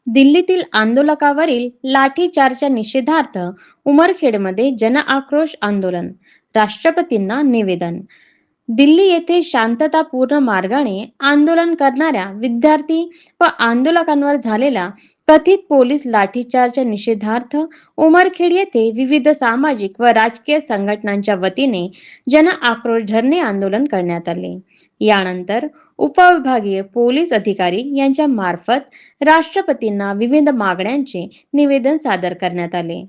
दिल्लीतील आंदोलकावरील लाठीचार्जच्या निषेधार्थ उमरखेडमध्ये जनआक्रोश आंदोलन. राष्ट्रपतींना निवेदन. दिल्ली येथे शांततापूर्ण मार्गाने आंदोलन करणाऱ्या विद्यार्थी व आंदोलकांवर झालेल्या कथित पोलीस लाठीचार्जच्या निषेधार्थ उमरखेड येथे विविध सामाजिक व राजकीय संघटनांच्या वतीने जनआक्रोश धरणे आंदोलन करण्यात आले. यानंतर उपविभागीय पोलीस अधिकारी यांच्या मार्फत राष्ट्रपतींना विविध मागण्यांचे निवेदन सादर करण्यात आले.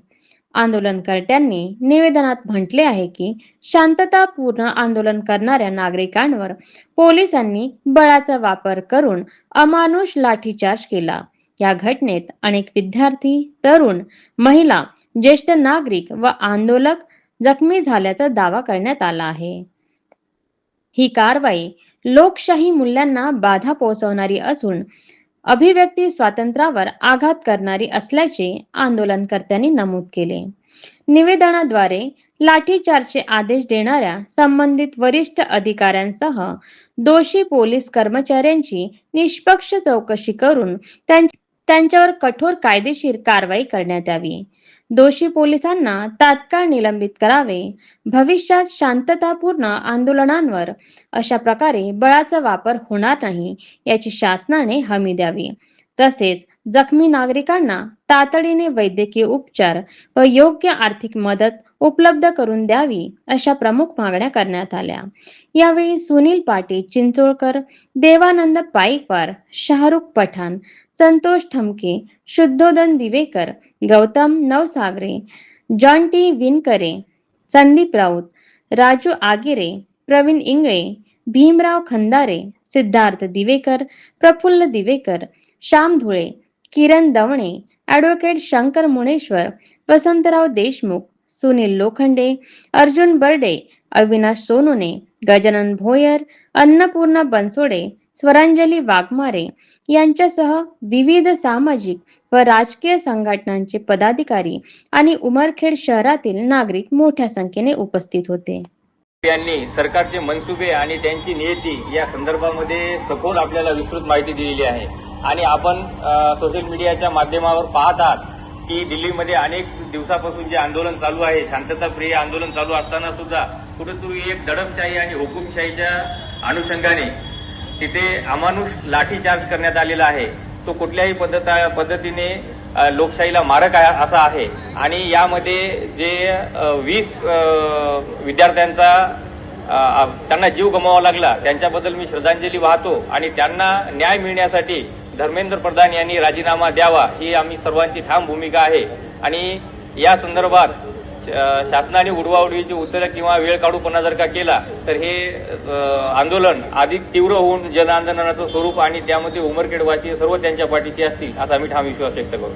आंदोलनकर्त्यांनी निवेदनात म्हटले आहे की शांततापूर्ण आंदोलन करणाऱ्या नागरिकांवर पोलिसांनी बळाचा वापर करून अमानुष लाठीचार्ज केला. या घटनेत अनेक विद्यार्थी, तरुण, महिला, ज्येष्ठ नागरिक व आंदोलक जखमी झाल्याचा दावा करण्यात आला आहे. ही कारवाई लोकशाही मूल्यांना बाधा पोहोचवणारी असून अभिव्यक्ती स्वातंत्र्यावर आघात करणारी असल्याचे आंदोलनकर्त्यांनी नमूद केले. निवेदनाद्वारे लाठीचार्जचे आदेश देणाऱ्या संबंधित वरिष्ठ अधिकाऱ्यांसह दोषी पोलीस कर्मचाऱ्यांची निष्पक्ष चौकशी करून त्यांच्यावर कठोर कायदेशीर कारवाई करण्यात यावी. दोषी पोलिसांना तात्काळ निलंबित करावे. भविष्यात शांततापूर्ण आंदोलनांवर अशा प्रकारे बळाचा वापर होणार नाही याची शासनाने हमी द्यावी. तसेच जखमी नागरिकांना तातडीने वैद्यकीय उपचार व योग्य आर्थिक मदत उपलब्ध करून द्यावी अशा प्रमुख मागण्या करण्यात आल्या. यावेळी सुनील पाटील चिंचोळकर, देवानंद पाईकवार, शाहरुख पठाण, संतोष ठमके, शुद्धोदन दिवेकर, गौतम नवसागरे, जॉन टी विनकरे, संदीप राऊत, राजू आगिरे, प्रवीण इंगळे, भीमराव खंदारे, सिद्धार्थ दिवेकर, प्रफुल्ल दिवेकर, श्याम धुळे, किरण दवणे, ॲडव्होकेट शंकर मुनेश्वर, वसंतराव देशमुख, सुनील लोखंडे, अर्जुन बर्डे, अविनाश सोनोने, गजानन भोयर, अन्नपूर्णा बनसोडे, स्वरांजली वाघमारे यांच्यासह विविध सामाजिक व राजकीय संघटनांचे पदाधिकारी आणि उमरखेड शहरातील नागरिक मोठ्या संख्येने उपस्थित होते. यांनी सरकारचे मनसुबे आणि त्यांची नियती या संदर्भामध्ये सखोल आपल्याला विस्तृत माहिती दिलेली आहे आणि आपण सोशल मीडियाच्या माध्यमावर पाहत आहात की दिल्लीमध्ये अनेक दिवसापासून जे आंदोलन चालू आहे, शांतताप्रिय आंदोलन चालू असताना सुद्धा कुठेतरी एक दडपशाही आणि हुकुमशाहीच्या अनुषंगाने तिथे अमानुष लाठीचार्ज करण्यात आलेला आहे. तो कुठल्याही पद्धतीने लोकशाहीला मारक असा आहे आणि यामध्ये जे 20 विद्यार्थ्यांचा त्यांना जीव गमवावा लागला त्यांच्याबद्दल मी श्रद्धांजली वाहतो आणि त्यांना न्याय मिळण्यासाठी धर्मेंद्र प्रधान यांनी राजीनामा द्यावा ही आम्ही सर्वांची ठाम भूमिका आहे आणि या संदर्भात शासनाने उडवाउडवीची उत्तरं किंवा वेळ काढूपणा जर का केला तर हे आंदोलन अधिक तीव्र होऊन जन आंदोलनाचं स्वरूप आणि त्यामध्ये उमरखेडवासी सर्व त्यांच्या पाठीशी असतील असा आम्ही ठाम विश्वास व्यक्त करू.